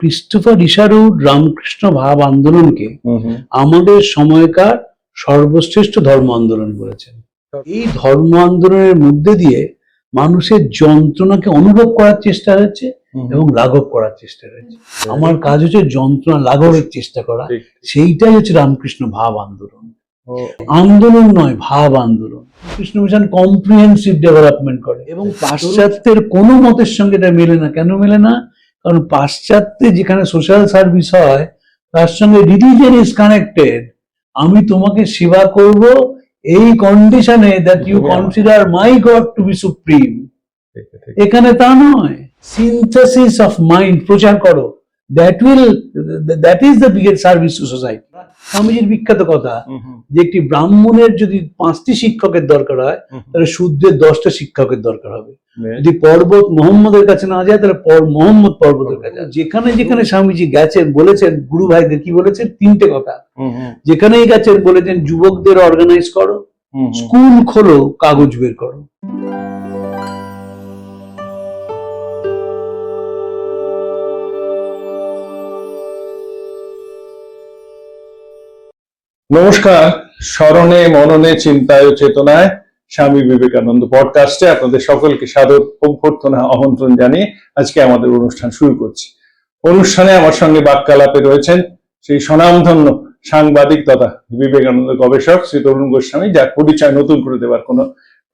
Christopher ইশারুর Ramakrishna ভাব আন্দোলনকে আমাদের সময়কার সর্বশ্রেষ্ঠ ধর্ম আন্দোলন বলেছেন। এই ধর্ম আন্দোলনের মধ্যে দিয়ে মানুষের যন্ত্রণাকে অনুভব করার চেষ্টা হয়েছে এবং লাঘব করার চেষ্টা হয়েছে। আমার কাজ হচ্ছে যন্ত্রণা লাঘবের চেষ্টা করা, সেইটাই হচ্ছে রামকৃষ্ণ ভাব আন্দোলন। আন্দোলন নয়, ভাব আন্দোলন। কৃষ্ণ মিশন কম্প্রিহেন্সিভ ডেভেলপমেন্ট করে এবং পাশ্চাত্যের কোনো মতের সঙ্গে এটা মেলে না। কেন মেলে না? কারণ পাশ্চাত্যে যেখানে সোশ্যাল সার্ভিস হয় তার সঙ্গে রিলিজিয়ন ইজ কানেক্টেড। আমি তোমাকে সেবা করব এই কন্ডিশনে that you consider my God to be supreme. এখানে তা নয়, সিনথেসিস অফ মাইন্ড প্রচার করো, that is the biggest service to society. স্বামীজির বিখ্যাত কথা যে একটি ব্রাহ্মণের যদি 5টি শিক্ষকের দরকার হয় তাহলে শূদ্রের 10টা শিক্ষকের দরকার হবে। যদি পর্বত মোহাম্মদের কাছে না যায় তাহলে মোহাম্মদ পর্বতের কাছে। যেখানে যেখানে স্বামীজি গেছেন বলেছেন গুরু ভাইদের কি বলেছেন? 3টে কথা। যেখানেই গেছেন বলেছেন যুবকদের অর্গানাইজ করো, স্কুল খোলো, কাগজ বের করো। নমস্কার। স্মরণে মননে চিন্তায় ও চেতনায় স্বামী বিবেকানন্দ পডকাস্টে আপনাদের সকলকে সাদর অভ্যর্থনা আমন্ত্রণ জানিয়ে আজকে আমাদের অনুষ্ঠান শুরু করছি। অনুষ্ঠানে আমার সঙ্গে বাক্যালাপে রয়েছেন সেই স্বনামধন্য সাংবাদিক তথা বিবেকানন্দ গবেষক শ্রী তরুণ গোস্বামী, যার পরিচয় নতুন করে দেওয়ার কোনো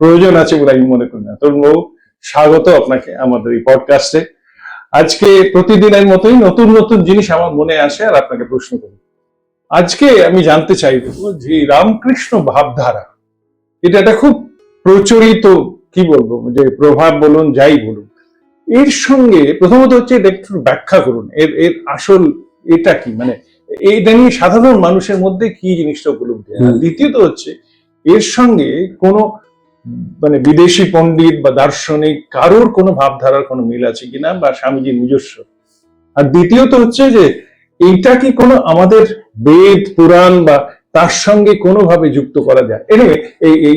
প্রয়োজন আছে বলে আমি মনে করি না। তরুণবাবু, স্বাগত আপনাকে আমাদের এই পডকাস্টে। আজকে প্রতিদিনের মতোই নতুন নতুন জিনিস আমার মনে আসে আর আপনাকে প্রশ্ন করি। আজকে আমি জানতে চাইবো যে রামকৃষ্ণ ভাবধারা, এটা একটা খুব প্রচলিত, কি বলবো, যে প্রভাব বলুন যাই বলুন, এর সঙ্গে প্রথমত হচ্ছে এটা একটু ব্যাখ্যা করুন, এর আসল এটা কি, মানে এইটা নিয়ে সাধারণ মানুষের মধ্যে কি জিনিসটা উপলব্ধি। দ্বিতীয়ত হচ্ছে এর সঙ্গে কোনো মানে বিদেশি পণ্ডিত বা দার্শনিক কারোর কোনো ভাবধারার কোনো মিল আছে কিনা, বা স্বামীজির নিজস্ব। আর দ্বিতীয়ত হচ্ছে যে এইটা কি কোনো আমাদের বেদ পুরাণ বা তার সঙ্গে কোনোভাবে যুক্ত করা যায়। এনিওয়ে, এই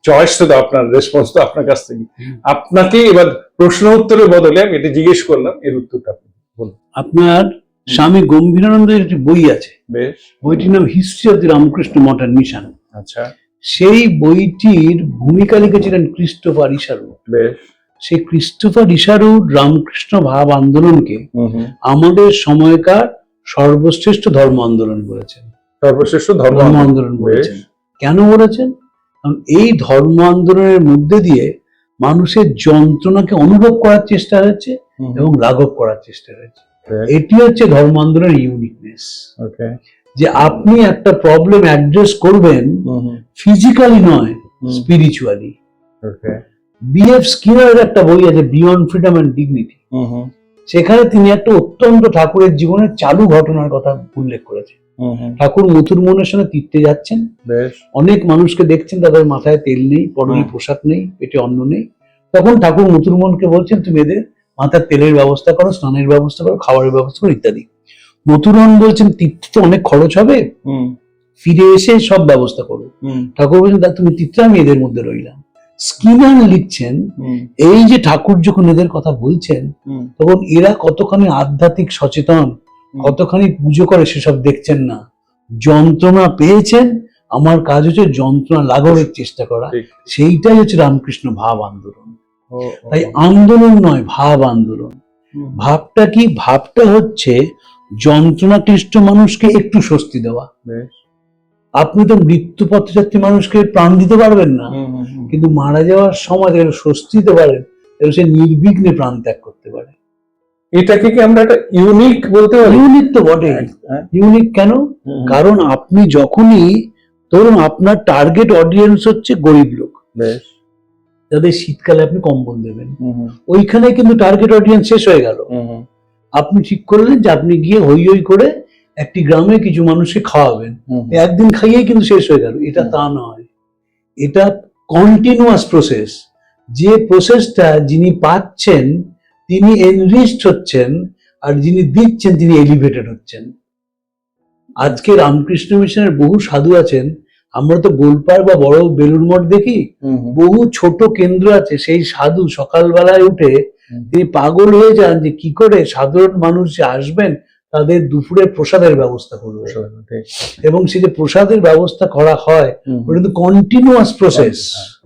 চয়েস তো আপনার, রেসপন্স তো আপনার কাছ থেকে। আপনাকে এবার প্রশ্ন উত্তরের বদলে আমি এটা জিজ্ঞেস করলাম, এর উত্তরটা আপনি বলুন। আপনার স্বামী গম্ভীরানন্দের একটি বই আছে, বেশ, বইটির নাম history of the Ramakrishna modern mission. আচ্ছা। সেই বইটির ভূমিকা লিখেছিলেন ক্রিস্টোফার ইশারু। বেশ। সেই ক্রিস্টোফার ইশারুর রামকৃষ্ণ ভাব আন্দোলনকে আমাদের সময়কার সর্বশ্রেষ্ঠ ধর্ম আন্দোলন বলেছেন। সর্বশ্রেষ্ঠ ধর্ম আন্দোলন বলেছেন। কেন বলেছেন? কারণ এই ধর্ম আন্দোলনের মধ্যে দিয়ে মানুষের যন্ত্রণাকে অনুভব করার চেষ্টা হয়েছে এবং লাঘব করার চেষ্টা হয়েছে। এটি হচ্ছে ধর্ম আন্দোলনের ইউনিকনেস, যে আপনি একটা প্রবলেম অ্যাড্রেস করবেন ফিজিক্যালি নয়, স্পিরিচুয়ালি। বিএফ স্কিনারের একটা বই আছে, বিয়ন্ড ফ্রিডম অ্যান্ড ডিগনিটি। সেখানে তিনি একটা অত্যন্ত ঠাকুরের জীবনের চালু ঘটনার কথা উল্লেখ করেছেন। ঠাকুর মথুর মোহনের সঙ্গে তীর্থে যাচ্ছেন, অনেক মানুষকে দেখছেন তাদের মাথায় তেল নেই, পরনে পোশাক নেই, পেটে অন্ন নেই। তখন ঠাকুর মথুর মোহনকে বলছেন, তুমি এদের মাথার তেলের ব্যবস্থা করো, স্নানের ব্যবস্থা করো, খাবারের ব্যবস্থা করো ইত্যাদি। মথুর মোহন বলছেন তীর্থে তো অনেক খরচ হবে, ফিরে এসে সব ব্যবস্থা করো। ঠাকুর বলছেন তুমি তীর্থে, আমি এদের মধ্যে রইলাম। স্কিনার লিখছেন এই যে ঠাকুর যখন এদের কথা বলছেন তখন এরা কতখানি আধ্যাত্মিক সচেতন, কতখানি পুজো করে সেসব দেখছেন না। যন্ত্রণা পেয়েছেন, আমার কাজ হচ্ছে যন্ত্রণা লাঘবের চেষ্টা করা, সেইটাই হচ্ছে রামকৃষ্ণ ভাব আন্দোলন। তাই আন্দোলন নয়, ভাব আন্দোলন। ভাবটা কি? ভাবটা হচ্ছে যন্ত্রণাক্লিষ্ট মানুষকে একটু স্বস্তি দেওয়া। আপনি তো মৃত্যু পথযাত্রী মানুষকে প্রাণ দিতে পারবেন না, কিন্তু মারা যাওয়ার সময় স্বস্তি দিতে পারেন, সে নির্বিঘ্নে প্রাণ ত্যাগ করতে পারে। এটাকে কি আমরা একটা ইউনিক বলতে পারি? ইউনিক তো বটে। ইউনিক কেন? কারণ আপনি যখনই ধরুন আপনার টার্গেট অডিয়েন্স হচ্ছে গরিব লোক, যাদের শীতকালে আপনি কম্বল দেবেন, ওইখানে কিন্তু টার্গেট অডিয়েন্স শেষ হয়ে গেল। আপনি ঠিক করলেন যে আপনি গিয়ে হই হই করে একটি গ্রামে কিছু মানুষকে খাওয়াবেন, একদিন খাইয়েই কিন্তু শেষ হয়ে গেল। এটা তা নয়, এটা কন্টিনিউয়াস প্রসেস। যে প্রসেসটা যিনি পাচ্ছেন তিনি এনরিচড হচ্ছেন, আর যিনি দিচ্ছেন তিনি এলিভেটেড হচ্ছেন। আজকে রামকৃষ্ণ মিশনের বহু সাধু আছেন, আমরা তো গোলপাড় বা বড় বেলুড় মঠ দেখি, বহু ছোট কেন্দ্র আছে, সেই সাধু সকালবেলায় উঠে তিনি পাগল হয়ে যান যে কি করে সাধারণ মানুষ যে আসবেন তাদের দুপুরে প্রসাদের ব্যবস্থা করবে, এবং সেই যে প্রসাদের ব্যবস্থা করা হয় ওটা কিন্তু কন্টিনিউয়াস প্রসেস,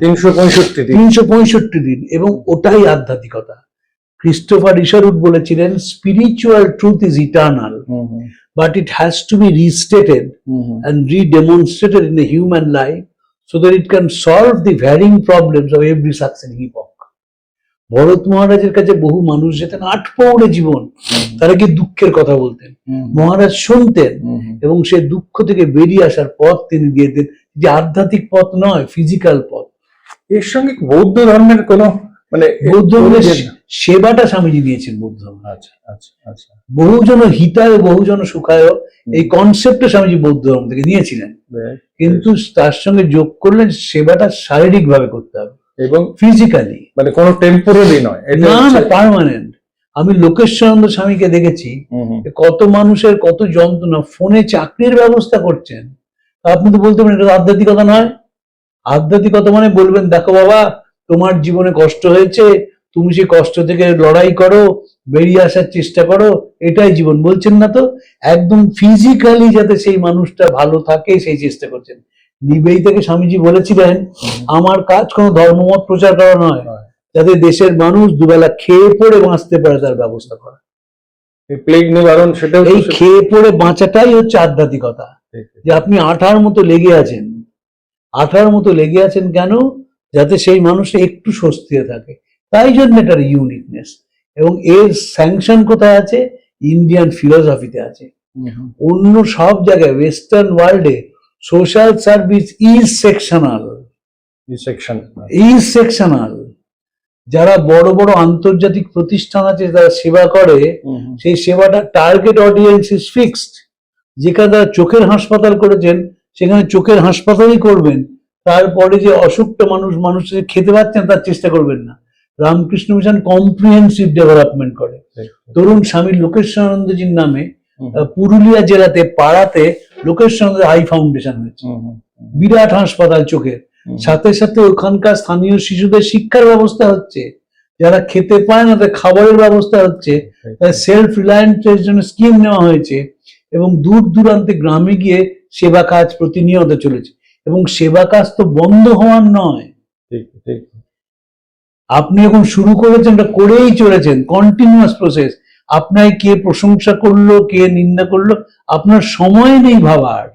365 দিন, এবং ওটাই আধ্যাত্মিকতা। ক্রিস্টোফার ইশারুট বলেছিলেন, spiritual truth is eternal, but it has to be restated and re-demonstrated in a human life so that it can solve the varying problems of every succeeding epoch. Bharat মহারাজের কাছে বহু মানুষ যেতেন, 8 পৌড়ে জীবন, তারা কি দুঃখের কথা বলতেন, মহারাজ শুনতেন, এবং সেই দুঃখ থেকে বেরিয়ে আসার পথ তিনি দিয়ে দেন, যে আধ্যাত্মিক পথ নয়, ফিজিক্যাল পথ। এর সঙ্গে বৌদ্ধ ধর্মের কোনো মানে বৌদ্ধ ধর্মের সেবাটা স্বামীজি দিয়েছেন বৌদ্ধ ধর্ম। আচ্ছা আচ্ছা আচ্ছা, বহুজন হিতায় বহুজন সুখায়, এই কনসেপ্টটা স্বামীজি বৌদ্ধ ধর্ম থেকে নিয়েছিলেন, কিন্তু তার সঙ্গে যোগ করলেন সেবাটা শারীরিক ভাবে করতে হবে এবং ফিজিক্যালি, মানে কোনো টেম্পোরারি নয়, না না পার্মানেন্ট। আমি লোকেশ্বরানন্দ স্বামীকে দেখেছি কত মানুষের কত যন্ত্রণা, ফোনে চাকরির ব্যবস্থা করছেন। আপনি তো বলতে পারেন এটা আধ্যাত্মিকতা নয়। আধ্যাত্মিকতা মানে বলবেন, দেখো বাবা তোমার জীবনে কষ্ট হয়েছে, তুমি সেই কষ্ট থেকে লড়াই করো, বেরিয়ে আসার চেষ্টা করো, এটাই জীবন, বলছেন না তো। একদম ফিজিক্যালি যাতে সেই মানুষটা ভালো থাকে সেই চেষ্টা করছেন। নিবেদিতাকে স্বামীজি বলেছিলেন, আমার কাজ কোনো ধর্মমত প্রচার করা নয়, যাতে দেশের মানুষ দুবেলা খেয়ে পড়ে বাঁচতে পারে তার ব্যবস্থা করা। প্লেগ নিবারণ, সেটাও এই খেয়ে পড়ে বাঁচাটাই হচ্ছে আধ্যাত্মিকতা। যে আপনি আঠার মতো লেগে আছেন, আঠার মতো লেগে আছেন কেন? যাতে সেই মানুষটা একটু স্বস্তিতে থাকে। তাই জন্য এটার ইউনিকনেস, এবং এর স্যাংশন কোথায় আছে? ইন্ডিয়ান ফিলোসফিতে আছে। অন্য সব জায়গায় ওয়েস্টার্ন ওয়ার্ল্ডে সোশ্যাল সার্ভিস ইজ সেকশনাল, যারা বড় বড় আন্তর্জাতিক প্রতিষ্ঠান আছে যারা সেবা করে, সেই সেবাটা টার্গেট অডিয়েন্স ইজ ফিক্সড। যেখানে তারা চোখের হাসপাতাল করেছেন সেখানে চোখের হাসপাতালই করবেন, তারপরে যে অসুখটা মানুষের খেতে পাচ্ছেন তার চেষ্টা করবেন না। রামকৃষ্ণ মিশন কম্প্রিহেন্সিভ ডেভেলপমেন্ট করে। ধরুন স্বামী লোকেশ্বরানন্দজির নামে পুরুলিয়া জেলাতে পাড়াতে লোকেশ্বরানন্দ আই ফাউন্ডেশন হয়েছে, বিরাট হাসপাতাল চোখের, সাথে সাথে ওখানকার স্থানীয় শিশুদের শিক্ষার ব্যবস্থা হচ্ছে, যারা খেতে পায় না তাদের খাবারের ব্যবস্থা হচ্ছে, সেলফ রিলায়েন্সের জন্য স্কিম নেওয়া হয়েছে, এবং দূর দূরান্তে গ্রামে গিয়ে সেবা কাজ প্রতিনিয়ত চলেছে। এবং সেবা কাজ তো বন্ধ হওয়ার নয়, আপনি এখন শুরু করেছেন, এটা করেই চলেছেন, কন্টিনিউয়াস প্রসেস। আপনার কে প্রশংসা করলো কে নিন্দা করলো আপনার সময় নেই ভাবার,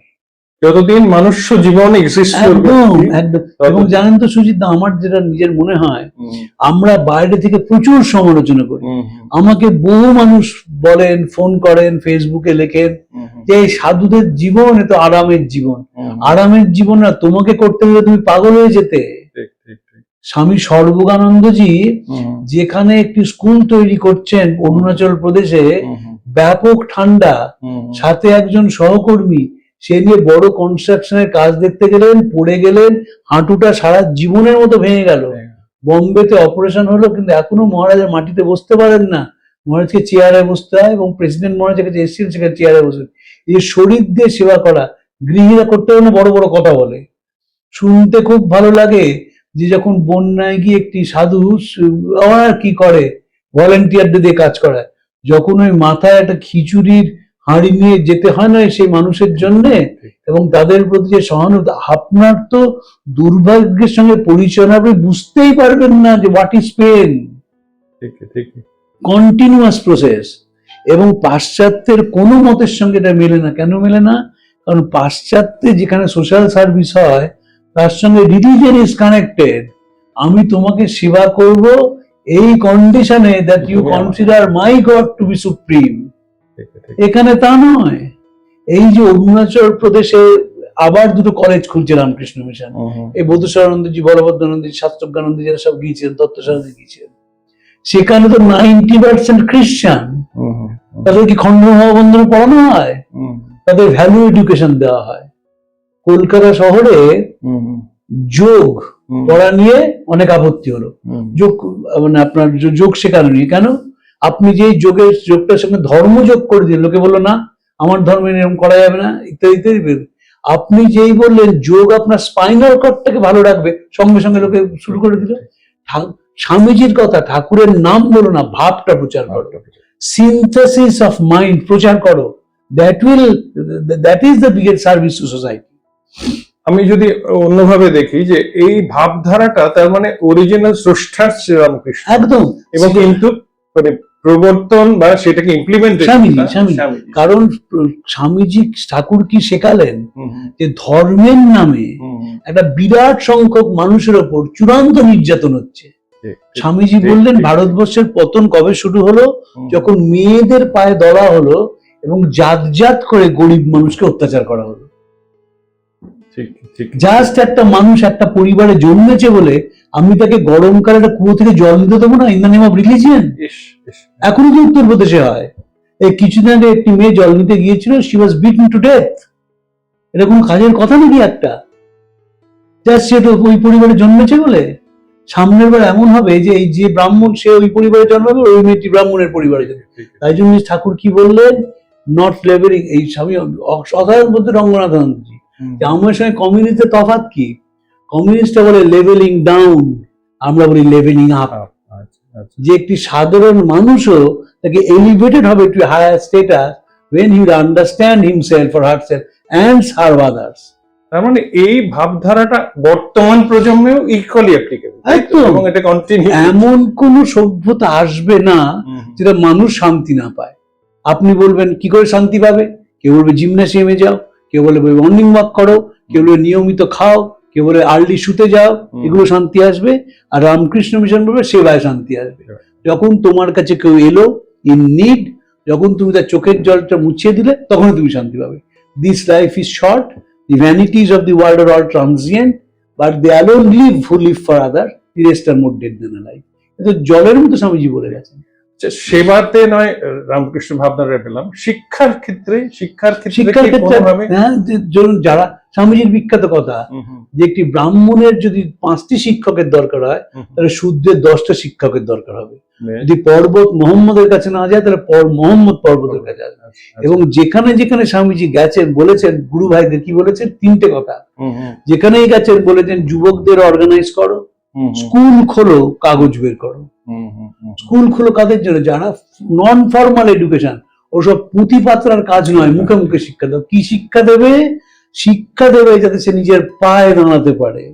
যতদিন মনুষ্য জীবন এক্সিস্ট করবে। একদম। এবং জানেন তো সুজিত, আমার যেটা নিজের মনে হয়, আমরা বাইরে থেকে প্রচুর সমালোচনা করি। আমাকে বহু মানুষ বলেন, ফোন করেন, ফেসবুকে লেখেন যে এই সাধুদের জীবন এত আরামের জীবন। আরামের জীবন না, তোমাকে করতে গেলে তুমি পাগল হয়ে যেতে। স্বামী সর্বজ্ঞানন্দজি যেখানে একটি স্কুল তৈরি করছেন অরুণাচল প্রদেশে, ব্যাপক ঠান্ডা, সাথে একজন সহকর্মী, সে নিয়ে বড় কনস্ট্রাকশনের কাজ দেখতে গেলেন, পড়ে গেলেন, হাঁটুটা সারা জীবনের মতো ভেঙে গেল। বোম্বেতে অপারেশন হলো, কিন্তু এখনো মহারাজের মাটিতে বসতে পারেন না, মহারাজকে চেয়ারে বসতে হয়, এবং প্রেসিডেন্ট মহারাজের কাছে এসেছিলেন, সেখানে চেয়ারে বসে। এই শরীর দিয়ে সেবা করা গৃহীরা করতে পারে না, বড় বড় কথা বলে। শুনতে খুব ভালো লাগে যে যখন বন্যায় গিয়ে একটি সাধু আর কি করে, ভলেন্টিয়ারদের দিয়ে কাজ করায়, যখন ওই মাথায় একটা খিচুড়ির হাঁড়ি নিয়ে যেতে হয় না সেই মানুষের জন্য, এবং তাদের প্রতি যে সহানুভূতি, আপনার তো দুর্ভাগ্যের সঙ্গে পরিচয় আপনি বুঝতেই পারবেন না যে what is pain. Continuous process. এবং পাশ্চাত্যের কোনো মতের সঙ্গে এটা মেলে না। কেন মেলে না? কারণ পাশ্চাত্যে যেখানে সোশ্যাল সার্ভিস হয় তার সঙ্গে রিলিজিয়ন ইজ কানেক্টেড। আমি তোমাকে সেবা করব এই কন্ডিশনে that you consider my God to be supreme. এখানে তা নয়। এই যে অরুণাচল প্রদেশে আবার দুটো কলেজ খুলছে রামকৃষ্ণ মিশন, এই বধূশরানন্দজি, বলভদ্রানন্দজি, শাস্ত্রজ্ঞানন্দজি যারা সব গিয়েছিলেন, তত্ত্বসারজি গিয়েছিলেন, সেখানে তো 90% খ্রিস্টান। তাদের কি খণ্ডমহাবন্ধনে পড়ানো হয়? তাদের ভ্যালু এডুকেশন দেওয়া হয়। কলকাতা শহরে যোগ পড়া নিয়ে অনেক আপত্তি হলো, যোগ মানে আপনার যোগ শেখানো নিয়ে। কেন? আপনি যেই যোগটার সঙ্গে ধর্মযোগ করে দিলেন, লোকে বললো না আমার ধর্মে এরকম করা যাবে না, ইত্যাদি ইত্যাদি। আপনি যেই বললেন যোগ আপনার স্পাইনাল কর্ডটাকে ভালো রাখবে, সঙ্গে সঙ্গে লোকে শুরু করে দিল। স্বামীজির কথা, ঠাকুরের নাম বলো না, ভাবটা প্রচার করো, সিনথেসিস অফ মাইন্ড প্রচার করো। That is the biggest service to society. আমি যদি অন্যভাবে দেখি যে এই ভাবধারাটা তার মানে অরিজিনাল স্রষ্টার শ্রীরামকৃষ্ণ, একদম, এবং কিন্তু মানে প্রবর্তন বা সেটাকে ইমপ্লিমেন্টেশন স্বামীজি। কারণ স্বামীজি ঠাকুর কি শেখালেন যে ধর্মের নামে একটা বিরাট সংখ্যক মানুষের ওপর চূড়ান্ত নির্যাতন হচ্ছে। স্বামীজি বললেন ভারতবর্ষের পতন কবে শুরু হলো? যখন মেয়েদের পায়ে দড়া হলো এবং জাত জাত করে গরিব মানুষকে অত্যাচার করা হলো। জাস্ট একটা মানুষ একটা পরিবারে জন্মেছে বলে আমি তাকে গরমকালে একটা কুয়ো থেকে জল দিতে দেবো না, in the name of religion? এখনো তো উত্তরপ্রদেশে হয়। এই কিছুদিন আগে একটি মেয়ে জল নিতে গিয়েছিল, she was beaten to death. এটা কোনো কাজের কথা নাকি একটা? জাস্ট সে তো ওই পরিবারে জন্মেছে বলে। সামনের বার এমন হবে যে এই যে ব্রাহ্মণ সে ওই পরিবারে জন্মাবে, ওই মেয়েটি ব্রাহ্মণের পরিবারে জন্মাবে। তাই জন্য ঠাকুর কি বললেন? Not leveling. এই স্বামী অসাধারণ বলতে রঙ্গনাথানন্দজি যে আমার সঙ্গে কমিউনিস্টের তফাৎ কি? কমিউনিস্টরা বলে লেভেলিং ডাউন, আমরা বলি লেভেলিং আপ। যে একটি সাধারণ মানুষও তাকে এলিভেটেড হবে to higher status when he will understand himself or herself and serve others. তার মানে এই ভাবধারাটা বর্তমান প্রজন্মেও ইকুয়ালি অ্যাপ্লিকেবল, এবং এটা কন্টিনিউ। এমন কোন সভ্যতা আসবে না যেটা মানুষ শান্তি না পায়। আপনি বলবেন কি করে শান্তি পাবে? কেউ বলবে জিমন্যাসিয়ামে যাও, কেউ বলবে মর্নিং ওয়াক করো, কেউ বলবে নিয়মিত খাও, কেউ বলে আর্লি শুতে যাও, এগুলো শান্তি আসবে। আর রামকৃষ্ণ মিশন বলবে সেবায় শান্তি আসবে। যখন তোমার কাছে কেউ এলো ইন নিড, যখন তুমি তার চোখের জলটা মুছিয়ে দিলে, তখন তুমি শান্তি পাবে। This life is short, the vanities of the world are all transient, but they alone live who live for others, the rest are more dead than alive. এটা জলের মতো স্বামীজি বলে গেছেন। সেবাতে নয় রামকৃষ্ণ ভাবনাটা পেলাম, শিক্ষার ক্ষেত্রে হ্যাঁ, যারা স্বামীজির বিখ্যাত কথা যে একটি ব্রাহ্মণের যদি 5টি শিক্ষকের দরকার হয়, তাহলে শূদ্রের 10টা শিক্ষকের দরকার হবে। যদি পর্বত মোহাম্মদের কাছে না যায়, তাহলে মোহাম্মদ পর্বতের কাছে আসবে। এবং যেখানে যেখানে স্বামীজি গেছেন বলেছেন, গুরু ভাইদের কি বলেছেন? 3টে কথা। যেখানেই গেছেন বলেছেন যুবকদের অর্গানাইজ করো, স্কুল খোলো, কাগজ বের করো। স্কুল খোলো কাদের জন্য? যারা নন ফর্মাল এডুকেশন, ওসব পুঁথি পাত্রার কাজ নয়, মুখে মুখে শিক্ষা দাও। কি শিক্ষা দেবে? শিক্ষা দেবে যাতে সে নিজের পায়ে দাঁড়াতে পারে।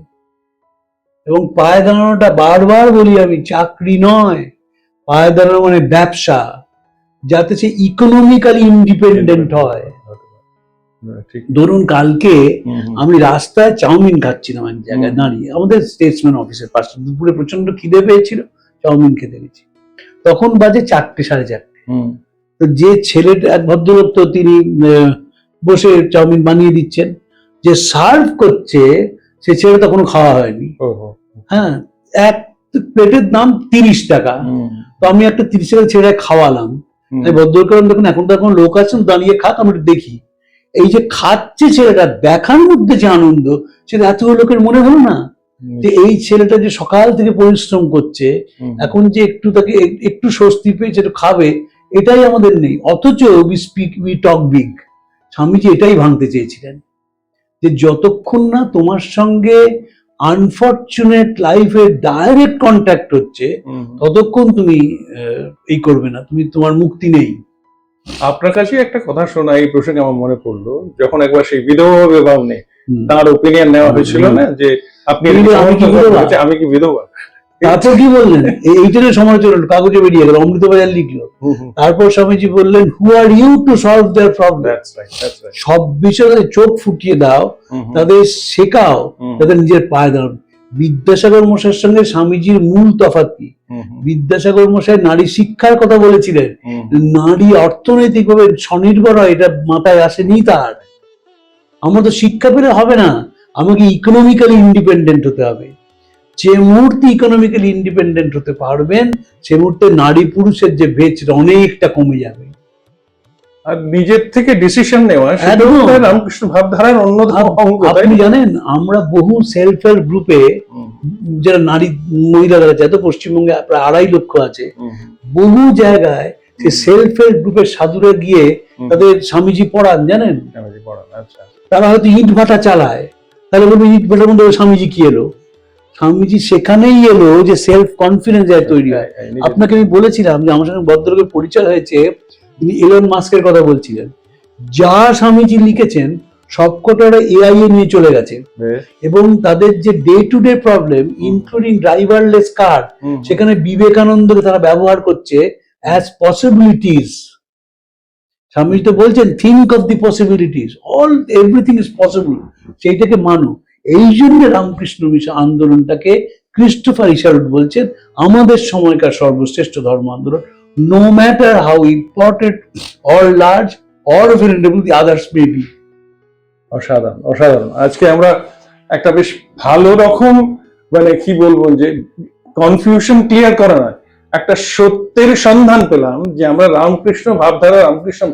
এবং পায়ে দাঁড়ানোটা বারবার বলি আমি, চাকরি নয়, পায়ে দাঁড়ানো মানে ব্যবসা, যাতে সে ইকোনমিক্যালি ইন্ডিপেন্ডেন্ট হয়। ধরুন কালকে আমি রাস্তায় চাউমিন খাচ্ছিলাম এক জায়গায় দাঁড়িয়ে, আমাদের স্টেটসম্যান অফিসের পাশে, দুপুরে প্রচন্ড খিদে পেয়েছিল, চাউমিন খেতে গেছি। তখন বাজে 4টে, 4:30। তো যে ছেলেটা, এক ভদ্রলোক, তো তিনি বসে চাউমিন বানিয়ে দিচ্ছেন, যে সার্ভ করছে সে ছেলেটা কোনো খাওয়া হয়নি। হ্যাঁ, এক প্লেটের দাম 30 টাকা। তো আমি একটা 30 টাকা ছেলে খাওয়ালাম। ভদ্রলোক দেখুন, এখন তো এখন লোক আছেন, দাঁড়িয়ে খাক, আমি দেখি। এই যে খাচ্ছে ছেলেটা, দেখার মধ্যে যে আনন্দ, সেটা এত লোকের মনে হলো না যে এই ছেলেটা যে সকাল থেকে পরিশ্রম করছে, এখন যে একটু তাকে একটু স্বস্তি পেয়েছে, একটু খাবে, এটাই আমাদের নেই। অথচ উই টক বিগ। স্বামীজি এটাই ভাঙতে চেয়েছিলেন যে যতক্ষণ না তোমার সঙ্গে আনফরচুনেট লাইফে ডাইরেক্ট কন্ট্যাক্ট হচ্ছে, ততক্ষণ তুমি এই করবে না, তোমার মুক্তি নেই। আপনার কাছে একটা কথা শোনা এই প্রসঙ্গে আমার মনে পড়লো, যখন একবার সেই বিধবা বিবাহ নিয়ে তার ওপিনিয়ন নেওয়া হয়েছিল না, যে আপনি আমি কি বিধবা, তারপর কি বললেন? এইটার সমালোচনা কাগজে বেরিয়ে গেল, অমৃতবাজার লিখলো। তারপর স্বামীজি বললেন, who are you to solve their problem? সব বিষয়ে চোখ ফুটিয়ে দাও, তাদের শেখাও, তাদের নিজের পায়ে দাঁড়ানো। বিদ্যাসাগর মশাইয়ের সঙ্গে স্বামীজির মূল তফাৎ কি? বিদ্যাসাগর মশাই নারী শিক্ষার কথা বলেছিলেন, নারী অর্থনৈতিকভাবে স্বনির্ভর হয়, এটা মাথায় আসেনি তার। আমরা তো শিক্ষা পেলে হবে না, আমাকে ইকোনমিক্যালি ইন্ডিপেন্ডেন্ট হতে হবে। যে মুহূর্তে ইকোনমিক্যালি ইন্ডিপেন্ডেন্ট হতে পারবেন, সে মুহূর্তে নারী পুরুষের যে ভেদ কমে কমে যাবে। আর নিজের থেকে ডিসিশন নেওয়া, রামকৃষ্ণ ভাবধারার অন্যতম অঙ্গ। আপনি জানেন, আমরা বহু সেলফ হেল্প গ্রুপে যারা নারী মহিলারা আছে, এত পশ্চিমবঙ্গে প্রায় 2.5 লক্ষ আছে, বহু জায়গায় সে সেলফ হেল্প গ্রুপের সাধুরা গিয়ে তাদের স্বামীজি পড়ান, জানেন? তারা হয়তো ইট ভাটা চালায়, তাহলে বলবে ইট ভাটার মধ্যে স্বামীজি কি এলো? স্বামীজি সেখানেই এলো যে সেলফ কনফিডেন্স তৈরি হয়। আপনাকে আমি বলেছিলাম যে আমার সঙ্গে ভদ্রলোকের পরিচয় হয়েছে, তিনি এলন মাস্কের কথা বলছিলেন। যা স্বামীজি লিখেছেন সবকটা এআই এ নিয়ে চলে গেছে, এবং তাদের যে day to day problem including driverless car, সেখানে বিবেকানন্দকে তারা ব্যবহার করছে অ্যাজ পসিবিলিটিস। স্বামীজি তো বলছেন think of the possibilities, all everything is possible, সেইটাকে মানো। এই জন্য রামকৃষ্ণ মিশন আন্দোলনটাকে ক্রিস্টোফার ইশারুট বলছেন আমাদের সময়কার সর্বশ্রেষ্ঠ ধর্ম আন্দোলন, no matter how important or large or variable the others may be. অসাধারণ, অসাধারণ। আজকে আমরা একটা বেশ ভালো রকম, মানে কি বলবো, যে কনফিউশন ক্লিয়ার করা নয়, একটা সত্যের সন্ধান পেলাম যে আমরা রামকৃষ্ণ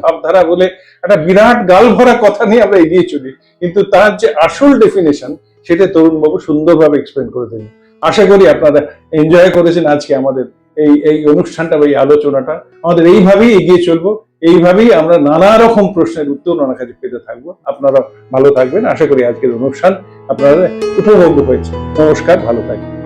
ভাবধারা বলে একটা বিরাট গাল ভরা কথা নিয়ে আমরা এগিয়ে চলি, কিন্তু তার যে আসল ডেফিনেশন সেটা তরুণবাবু সুন্দরভাবে এক্সপ্লেন করে দিলেন। আশা করি আপনারা এনজয় করেছেন আজকে আমাদের এই অনুষ্ঠানটা বা এই আলোচনাটা। আমাদের এইভাবেই এগিয়ে চলবো, এইভাবেই আমরা নানা রকম প্রশ্নের উত্তর ওনার কাছে পেতে থাকবো। আপনারা ভালো থাকবেন। আশা করি আজকের অনুষ্ঠান আপনারা উপভোগ্য হয়েছে। নমস্কার, ভালো থাকবেন।